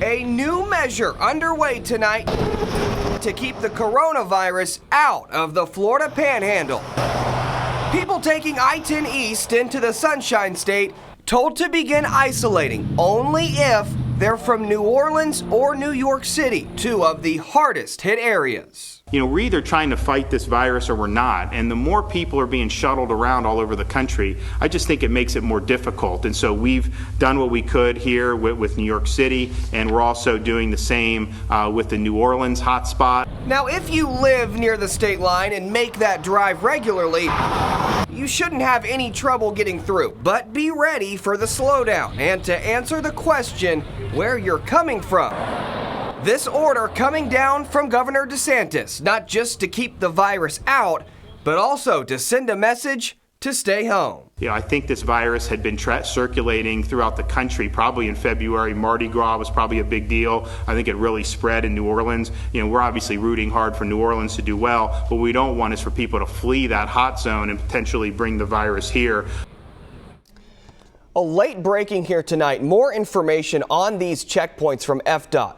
A new measure underway tonight to keep the coronavirus out of the Florida Panhandle. People taking I-10 East into the Sunshine State told to begin isolating only if they're from New Orleans or New York City, two of the hardest hit areas. You know, we're either trying to fight this virus or we're not. And the more people are being shuttled around all over the country, I just think it makes it more difficult. And so we've done what we could here with New York City, and we're also doing the same with the New Orleans hotspot. Now, if you live near the state line and make that drive regularly, you shouldn't have any trouble getting through. But be ready for the slowdown and to answer the question where you're coming from. This order coming down from Governor DeSantis, not just to keep the virus out, but also to send a message to stay home. You know, I think this virus had been circulating throughout the country probably in February. Mardi Gras was probably a big deal. I think it really spread in New Orleans. You know, we're obviously rooting hard for New Orleans to do well. What we don't want is for people to flee that hot zone and potentially bring the virus here. A late breaking here tonight, more information on these checkpoints from FDOT.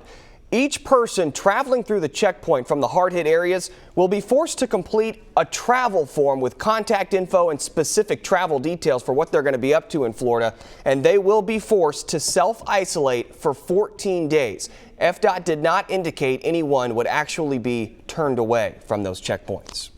Each person traveling through the checkpoint from the hard-hit areas will be forced to complete a travel form with contact info and specific travel details for what they're going to be up to in Florida, and they will be forced to self-isolate for 14 days. FDOT did not indicate anyone would actually be turned away from those checkpoints.